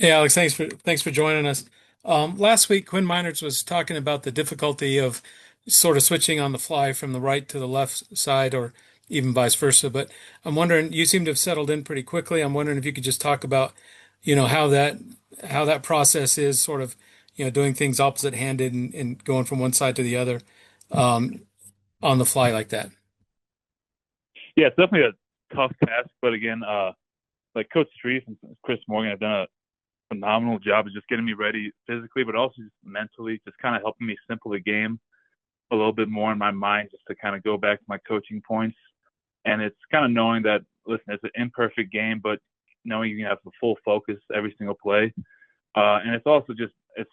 Hey Alex, thanks for joining us. Last week, Quinn Meinerz was talking about the difficulty of sort of switching on the fly from the right to the left side, or even vice versa. But I'm wondering, you seem to have settled in pretty quickly. I'm wondering if you could just talk about, how that process is, sort of, doing things opposite-handed and going from one side to the other, um, on the fly like that. Yeah, it's definitely a tough task, but again, like Coach Street and Chris Morgan have done a phenomenal job of just getting me ready physically, but also just mentally, just kind of helping me simple the game a little bit more in my mind, just to kind of go back to my coaching points. And it's kind of knowing that, listen, it's an imperfect game, but knowing you can have the full focus every single play. And it's also just it's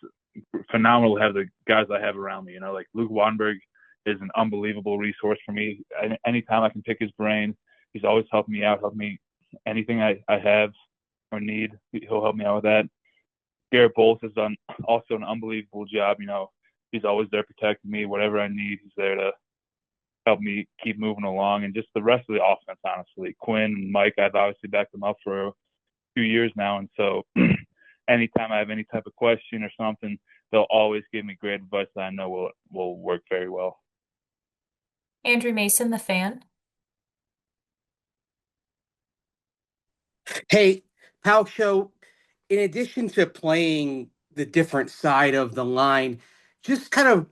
phenomenal to have the guys I have around me. Like Luke Wanberg is an unbelievable resource for me. Anytime I can pick his brain, he's always helping me out, helping me anything I have or need. He'll help me out with that. Garrett Bowles has done also an unbelievable job. He's always there protecting me. Whatever I need, he's there to help me keep moving along. And just the rest of the offense, honestly. Quinn and Mike, I've obviously backed them up for a few years now. And so anytime I have any type of question or something, they'll always give me great advice that I know will work very well. Andrew Mason, the fan. Hey, Palcho, in addition to playing the different side of the line, just kind of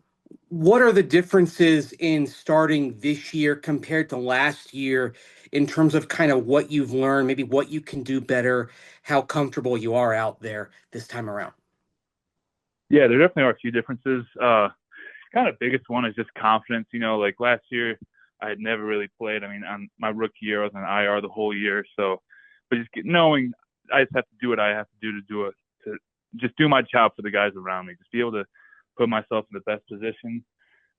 what are the differences in starting this year compared to last year in terms of kind of what you've learned, maybe what you can do better, how comfortable you are out there this time around? Yeah, there definitely are a few differences. Kind of biggest one is just confidence. Like last year, I had never really played. I mean, on my rookie year, I was on IR the whole year. So, but just knowing I just have to do what I have to do to just do my job for the guys around me. Just be able to put myself in the best position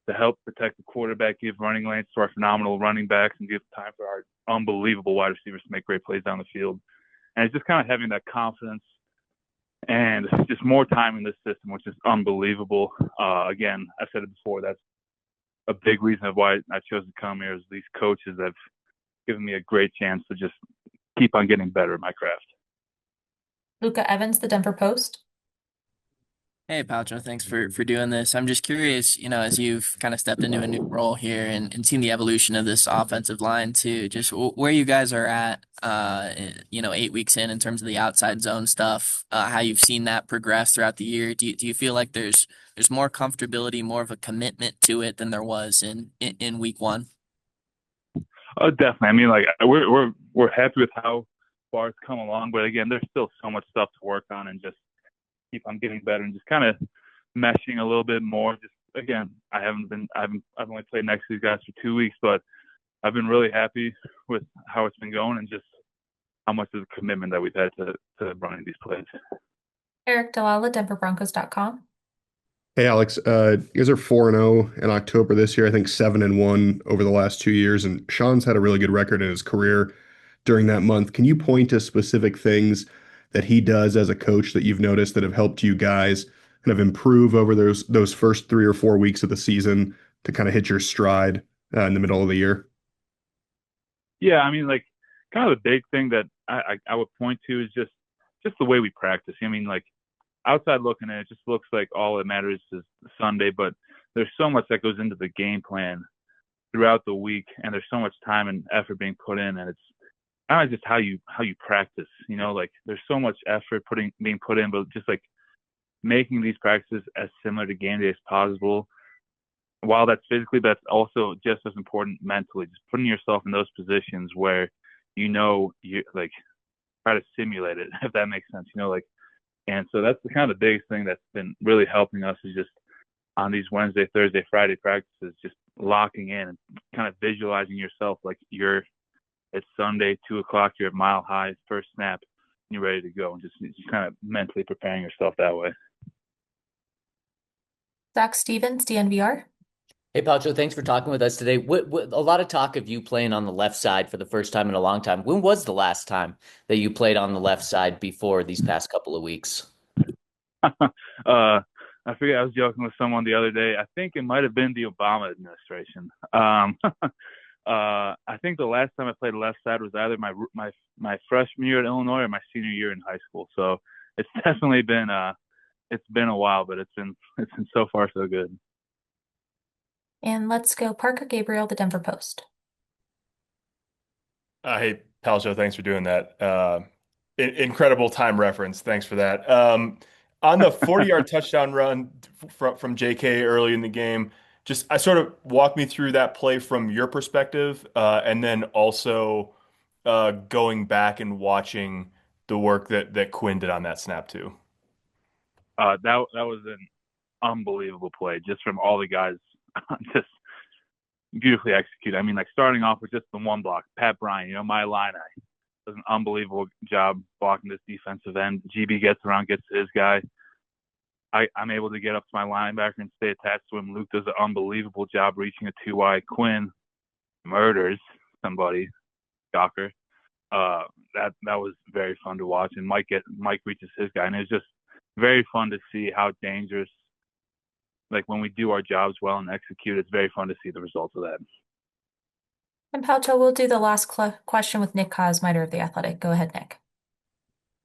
to help protect the quarterback, give running lanes to our phenomenal running backs, and give time for our unbelievable wide receivers to make great plays down the field. And it's just kind of having that confidence and just more time in this system, which is unbelievable. Again, I said it before, that's a big reason of why I chose to come here is these coaches have given me a great chance to just keep on getting better at my craft. Luca Evans, the Denver Post. Hey, Paltrow, thanks for doing this. I'm just curious, as you've kind of stepped into a new role here and seen the evolution of this offensive line too, just where you guys are at, 8 weeks in terms of the outside zone stuff, how you've seen that progress throughout the year. Do you feel like there's more comfortability, more of a commitment to it than there was in week one? Oh, definitely. I mean, like we're happy with how far it's come along, but again, there's still so much stuff to work on and just keep on getting better and just kind of meshing a little bit more. Just again, I've only played next to these guys for 2 weeks, but I've been really happy with how it's been going and just how much of a commitment that we've had to running these plays. Eric Dalala, DenverBroncos.com. Hey Alex, you guys are 4-0 in October this year. I think 7-1 over the last 2 years, and Sean's had a really good record in his career during that month. Can you point to specific things that he does as a coach that you've noticed that have helped you guys kind of improve over those first 3 or 4 weeks of the season to kind of hit your stride in the middle of the year? Yeah, I mean, like kind of the big thing that I would point to is just the way we practice. I mean, like outside looking at it, just looks like all that matters is Sunday, but there's so much that goes into the game plan throughout the week, and there's so much time and effort being put in, and it's not just how you practice. Like there's so much effort being put in, but just like making these practices as similar to game day as possible. While that's physically, that's also just as important mentally. Just putting yourself in those positions where you like try to simulate it, if that makes sense. Like, and so that's the kind of the biggest thing that's been really helping us is just on these Wednesday, Thursday, Friday practices, just locking in and kind of visualizing yourself like it's Sunday, 2 o'clock, you're at Mile High, first snap, and you're ready to go, and just kind of mentally preparing yourself that way. Zach Stevens, DNVR. Hey, Palcho, thanks for talking with us today. A lot of talk of you playing on the left side for the first time in a long time. When was the last time that you played on the left side before these past couple of weeks? I forget. I was joking with someone the other day. I think it might have been the Obama administration. I think the last time I played left side was either my freshman year at Illinois or my senior year in high school. So it's definitely been it's been a while, but it's been so far so good. And let's go Parker Gabriel, the Denver Post. Hey, Palcho, thanks for doing that. Incredible time reference. Thanks for that. On the 40-yard touchdown run from JK early in the game, just I sort of walk me through that play from your perspective, and then also going back and watching the work that Quinn did on that snap too. That was an unbelievable play just from all the guys, just beautifully executed. I mean, like starting off with just the one block, Pat Bryant, my Illini does an unbelievable job blocking this defensive end. GB gets around, gets to his guy. I'm able to get up to my linebacker and stay attached to him. Luke does an unbelievable job reaching a 2 wide. Quinn murders somebody. Shocker. That was very fun to watch. And Mike reaches his guy, and it was just very fun to see how dangerous. Like when we do our jobs well and execute, it's very fun to see the results of that. And Palcho, we'll do the last question with Nick Kosmider of The Athletic. Go ahead, Nick.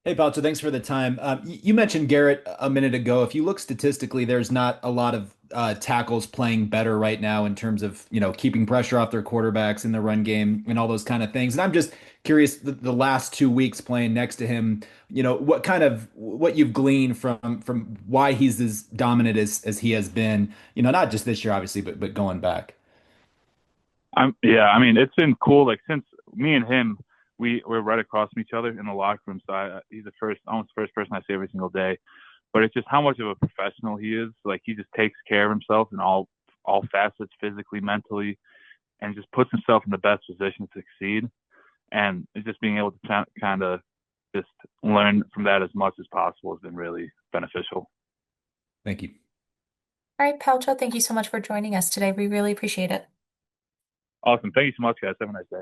Hey, Palcho, thanks for the time. You mentioned Garrett a minute ago. If you look statistically, there's not a lot of tackles playing better right now in terms of, keeping pressure off their quarterbacks in the run game and all those kind of things. And I'm just curious, the last 2 weeks playing next to him, what you've gleaned from why he's as dominant as he has been, not just this year, obviously, but going back. Yeah, I mean, it's been cool. Like since me and him, we're right across from each other in the locker room. So he's almost the first person I see every single day. But it's just how much of a professional he is. Like he just takes care of himself in all facets, physically, mentally, and just puts himself in the best position to succeed. And it's just being able to kind of just learn from that as much as possible has been really beneficial. Thank you. All right, Palcho, thank you so much for joining us today. We really appreciate it. Awesome. Thank you so much, guys. Have a nice day.